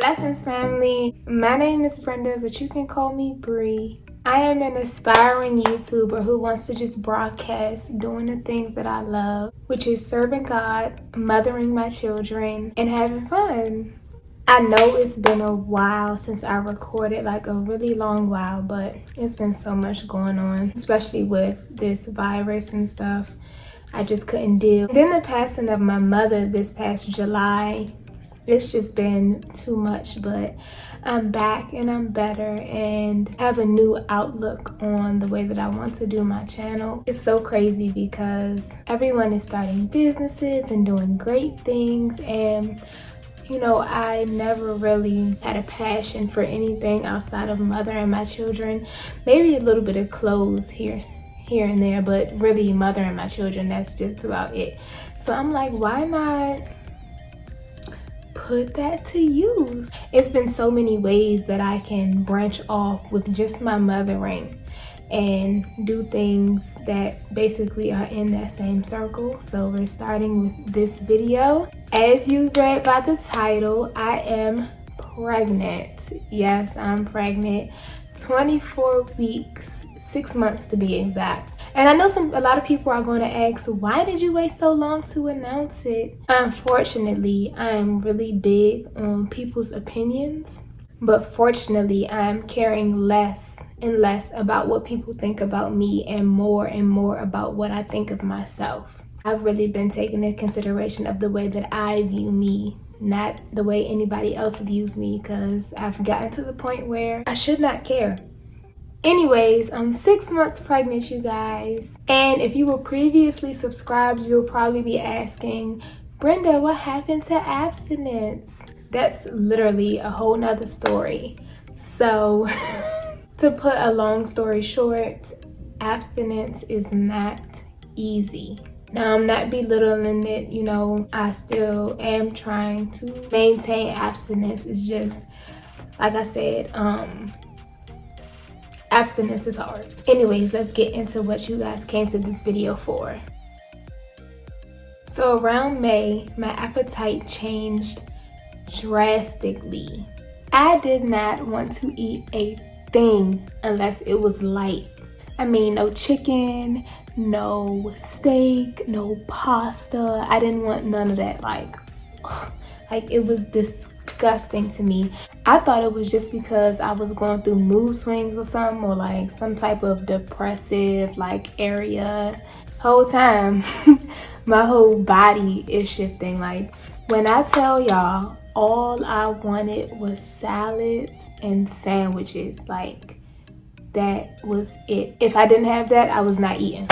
Essence family, my name is Brenda, but you can call me Bree. I am an aspiring YouTuber who wants to just broadcast doing the things that I love, which is serving God, mothering my children, and having fun. I know it's been a while since I recorded, like a really long while, but it's been so much going on, especially with this virus and stuff. I just couldn't deal. And then the passing of my mother this past July, it's just been too much, but I'm back and I'm better and have a new outlook on the way that I want to do my channel. It's so crazy because everyone is starting businesses and doing great things, and you know, I never really had a passion for anything outside of mothering my children. Maybe a little bit of clothes here and there, but really mothering my children, that's just about it. So I'm like, why not put that to use? It's been so many ways that I can branch off with just my mothering and do things that basically are in that same circle. So we're starting with this video. As you read by the title, I am pregnant. Yes, I'm pregnant. 24 weeks, 6 months to be exact. And I know a lot of people are going to ask, why did you wait so long to announce it? Unfortunately, I'm really big on people's opinions, but fortunately, I'm caring less and less about what people think about me and more about what I think of myself. I've really been taking into consideration of the way that I view me, not the way anybody else views me, because I've gotten to the point where I should not care. Anyways, I'm 6 months pregnant, you guys. And if you were previously subscribed, you'll probably be asking, Brenda, what happened to abstinence? That's literally a whole nother story. So to put a long story short, abstinence is not easy. Now, I'm not belittling it, you know, I still am trying to maintain abstinence. It's just, like I said, abstinence is hard. Anyways, let's get into what you guys came to this video for. So around May, my appetite changed drastically. I did not want to eat a thing unless it was light. I mean, no chicken, no steak, no pasta. I didn't want none of that. Like it was disgusting to me. I thought it was just because I was going through mood swings or something, or like some type of depressive area. Whole time my whole body is shifting. Like, when I tell y'all, all I wanted was salads and sandwiches. Like, that was it. If I didn't have that, I was not eating,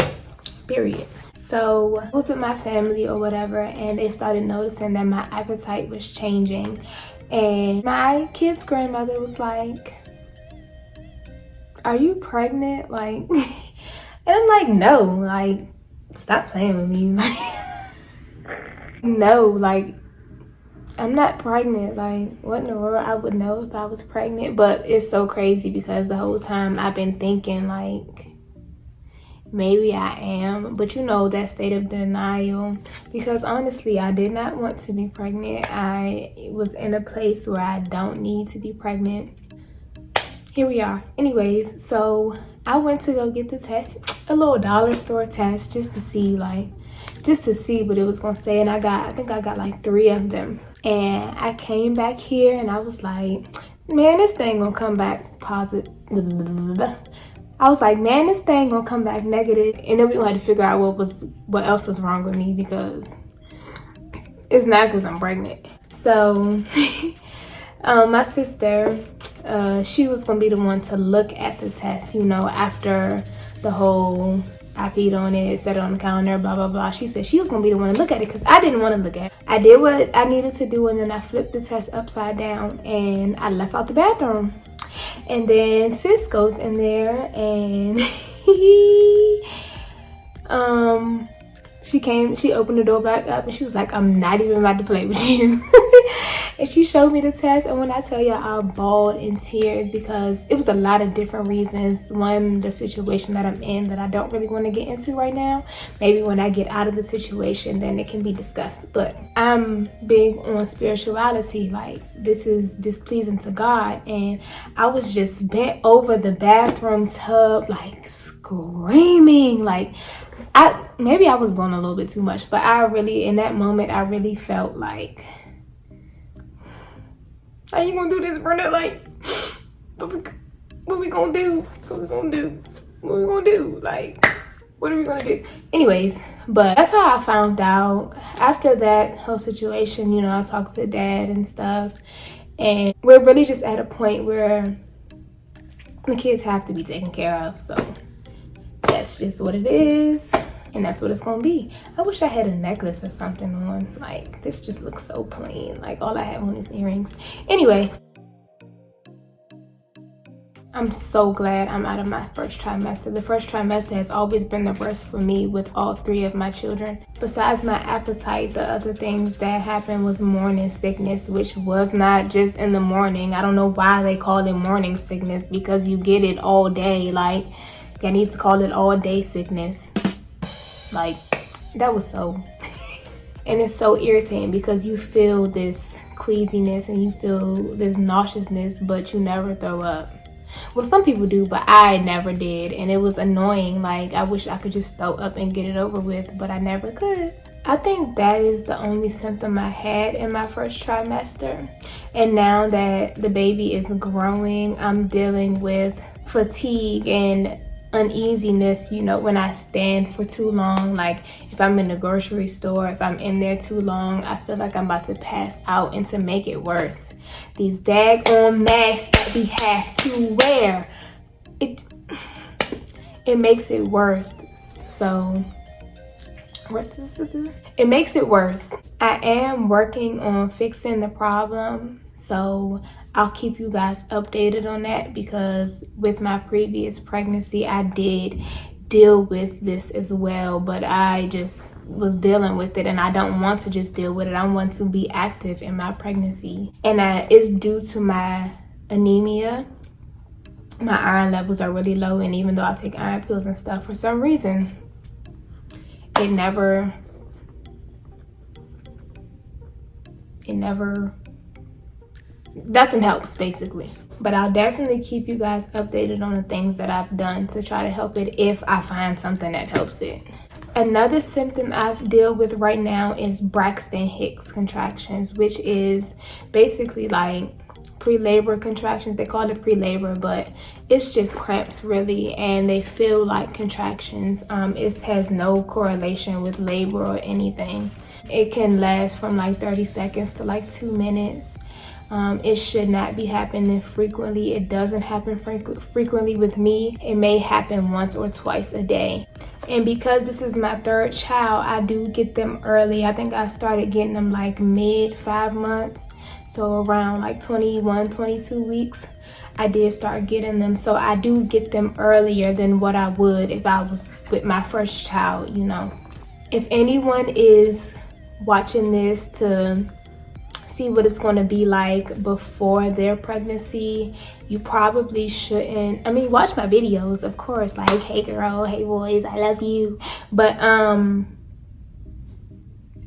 period. So I was with my family or whatever, and they started noticing that my appetite was changing. And my kid's grandmother was like, are you pregnant? Like, and I'm like, no, like, stop playing with me. No, like, I'm not pregnant. Like, what in the world? I would know if I was pregnant. But it's so crazy because the whole time I've been thinking, like, maybe I am. But you know, that state of denial. Because honestly, I did not want to be pregnant. I was in a place where I don't need to be pregnant. Here we are. Anyways, so I went to go get the test. A little dollar store test just to see, what it was gonna say. And I think I got like 3 of them. And I came back here and I was like, man, this thing gonna come back positive. I was like, man, this thing gonna come back negative. And then we gonna have to figure out what else was wrong with me, because it's not because I'm pregnant. So my sister, she was gonna be the one to look at the test, you know, after the whole I peed on it, set it on the counter, blah, blah, blah. She said she was going to be the one to look at it because I didn't want to look at it. I did what I needed to do, and then I flipped the test upside down and I left out the bathroom. And then sis goes in there and she opened the door back up and she was like, I'm not even about to play with you. And she showed me the test, and when I tell you I bawled in tears because it was a lot of different reasons. One, the situation that I'm in that I don't really want to get into right now. Maybe when I get out of the situation, then it can be discussed. But I'm big on spirituality. Like, this is displeasing to God. And I was just bent over the bathroom tub, like screaming. Like, maybe I was going a little bit too much, but I really, in that moment, I really felt like, how you gonna do this, Brenda? Like, what we gonna do? What we gonna do? What we gonna do? Like, what are we gonna do? Anyways, but that's how I found out. After that whole situation, you know, I talked to Dad and stuff, and we're really just at a point where the kids have to be taken care of. So that's just what it is. And that's what it's gonna be. I wish I had a necklace or something on. Like, this just looks so plain. Like, all I have on is earrings. Anyway, I'm so glad I'm out of my first trimester. The first trimester has always been the worst for me with all 3 of my children. Besides my appetite, the other things that happened was morning sickness, which was not just in the morning. I don't know why they call it morning sickness, because you get it all day. Like, I need to call it all day sickness. Like, that was so, and it's so irritating because you feel this queasiness and you feel this nauseousness, but you never throw up. Well, some people do, but I never did, and it was annoying. Like, I wish I could just throw up and get it over with, but I never could. I think that is the only symptom I had in my first trimester. And now that the baby is growing, I'm dealing with fatigue and uneasiness, you know, when I stand for too long. Like, if I'm in the grocery store, if I'm in there too long, I feel like I'm about to pass out. And to make it worse, these daggone masks that we have to wear, it makes it worse. So it makes it worse. I am working on fixing the problem, so I'll keep you guys updated on that, because with my previous pregnancy, I did deal with this as well, but I just was dealing with it, and I don't want to just deal with it. I want to be active in my pregnancy, and it's due to my anemia. My iron levels are really low, and even though I take iron pills and stuff, for some reason, it never nothing helps, basically. But I'll definitely keep you guys updated on the things that I've done to try to help it, if I find something that helps it. Another symptom I deal with right now is Braxton Hicks contractions, which is basically like pre-labor contractions. They call it pre-labor, but it's just cramps, really, and they feel like contractions. It has no correlation with labor or anything. It can last from like 30 seconds to like 2 minutes. It should not be happening frequently. It doesn't happen frequently with me. It may happen once or twice a day. And because this is my 3rd child, I do get them early. I think I started getting them like mid 5 months. So around like 21, 22 weeks, I did start getting them. So I do get them earlier than what I would if I was with my first child, you know. If anyone is watching this to see what it's going to be like before their pregnancy, you probably shouldn't. I mean, watch my videos, of course, like, hey girl, hey boys, I love you, but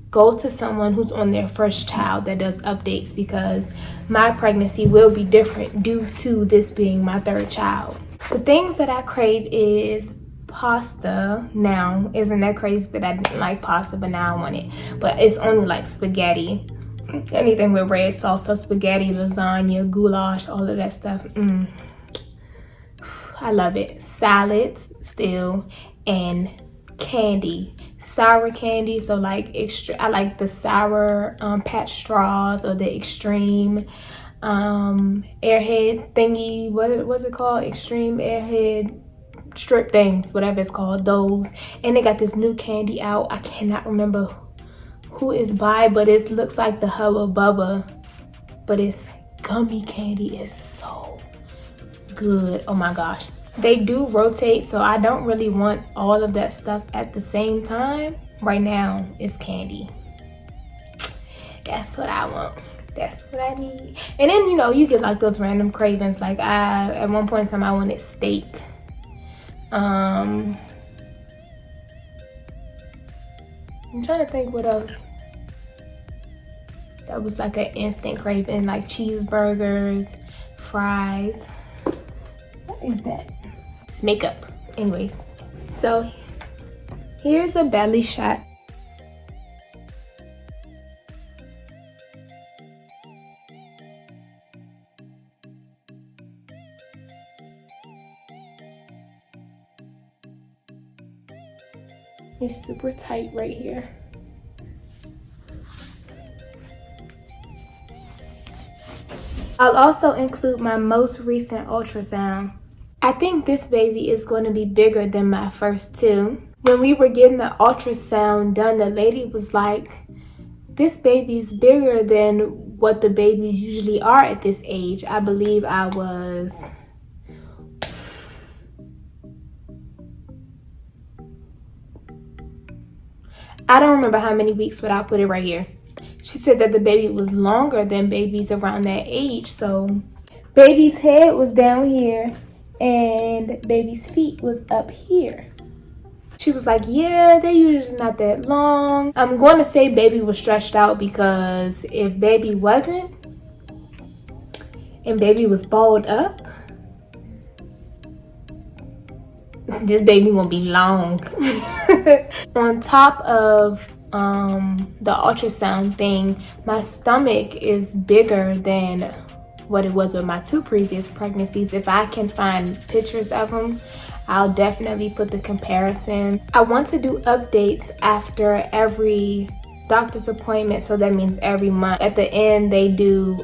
go to someone who's on their first child that does updates, because my pregnancy will be different due to this being my 3rd child. The things that I crave is pasta. Now, isn't that crazy that I didn't like pasta, but now I want it? But it's only like spaghetti, anything with red sauce, so spaghetti, lasagna, goulash, all of that stuff. I love it. Salads still, and candy, sour candy. So like extra, I like the sour patch straws, or the extreme airhead thingy. What was it called? Extreme airhead strip things, whatever it's called, those. And they got this new candy out. I cannot remember who is by, but it looks like the Hubba Bubba, but it's gummy candy. It's so good. Oh my gosh. They do rotate, so I don't really want all of that stuff at the same time. Right now, it's candy. That's what I want. That's what I need. And then, you know, you get like those random cravings. Like at one point in time, I wanted steak. I'm trying to think what else. That was like an instant craving, like cheeseburgers, fries. What is that? It's makeup. Anyways, so here's a belly shot. It's super tight right here. I'll also include my most recent ultrasound. I think this baby is going to be bigger than my first two. When we were getting the ultrasound done, the lady was like, this baby's bigger than what the babies usually are at this age. I believe I was... I don't remember how many weeks, but I'll put it right here. She said that the baby was longer than babies around that age. So baby's head was down here and baby's feet was up here. She was like, yeah, they're usually not that long. I'm going to say baby was stretched out, because if baby wasn't and baby was balled up, this baby won't be long. On top of the ultrasound thing, my stomach is bigger than what it was with my two previous pregnancies. If I can find pictures of them, I'll definitely put the comparison. I want to do updates after every doctor's appointment, so that means every month. At the end, they do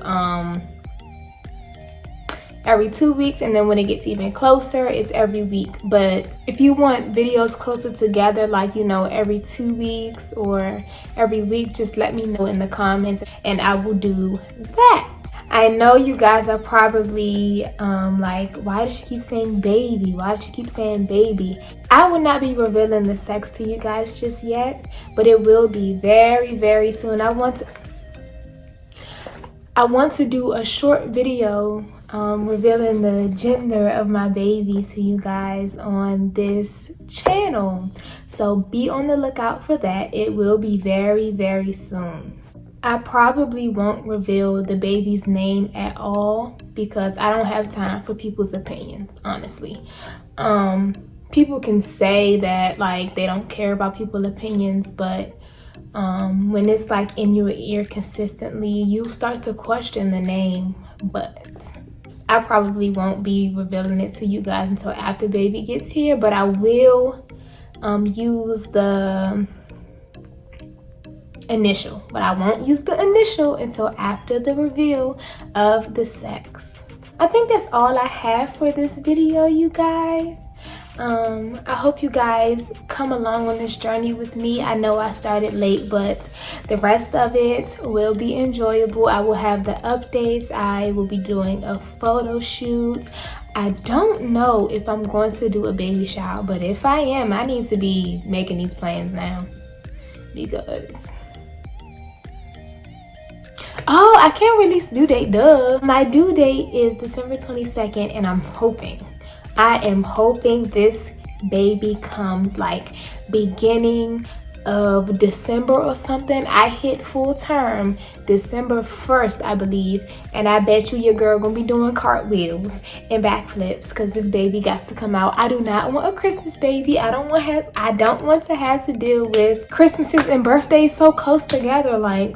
every 2 weeks, and then when it gets even closer, it's every week. But if you want videos closer together, like, you know, every 2 weeks or every week, just let me know in the comments and I will do that. I know you guys are probably like, why does she keep saying baby? Why does she keep saying baby? I will not be revealing the sex to you guys just yet, but it will be very, very soon. I want to do a short video revealing the gender of my baby to you guys on this channel. So be on the lookout for that. It will be very, very soon. I probably won't reveal the baby's name at all, because I don't have time for people's opinions, honestly. People can say that like they don't care about people's opinions, but when it's like in your ear consistently, you start to question the name. But I probably won't be revealing it to you guys until after baby gets here, but I will use the initial, but I won't use the initial until after the reveal of the sex. I think that's all I have for this video, you guys. I hope you guys come along on this journey with me. I know I started late, but the rest of it will be enjoyable. I will have the updates. I will be doing a photo shoot. I don't know if I'm going to do a baby shower, but if I am, I need to be making these plans now, because oh, I can't release due date, duh. My due date is December 22nd, and I am hoping this baby comes like beginning of December or something. I hit full term December 1st, I believe, and I bet you your girl gonna be doing cartwheels and backflips, because this baby got to come out. I do not want a Christmas baby. I don't want to have to deal with Christmases and birthdays so close together. Like,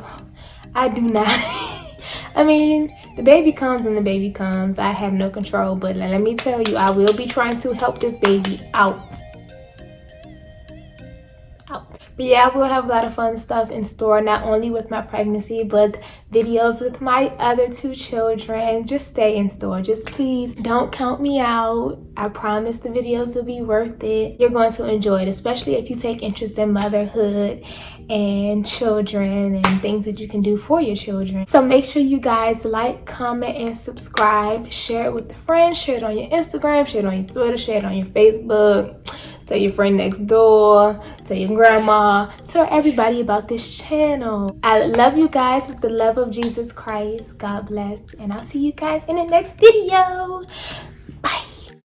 I do not. I mean, the baby comes and the baby comes. I have no control, but let me tell you, I will be trying to help this baby out. But yeah, I will have a lot of fun stuff in store, not only with my pregnancy, but videos with my other two children. Just stay in store. Just please don't count me out. I promise the videos will be worth it. You're going to enjoy it, especially if you take interest in motherhood and children and things that you can do for your children. So make sure you guys like, comment, and subscribe. Share it with a friend. Share it on your Instagram. Share it on your Twitter. Share it on your Facebook. tell your friend next door, tell your grandma, tell everybody about this channel. I love you guys with the love of Jesus Christ. God bless, and I'll see you guys in the next video.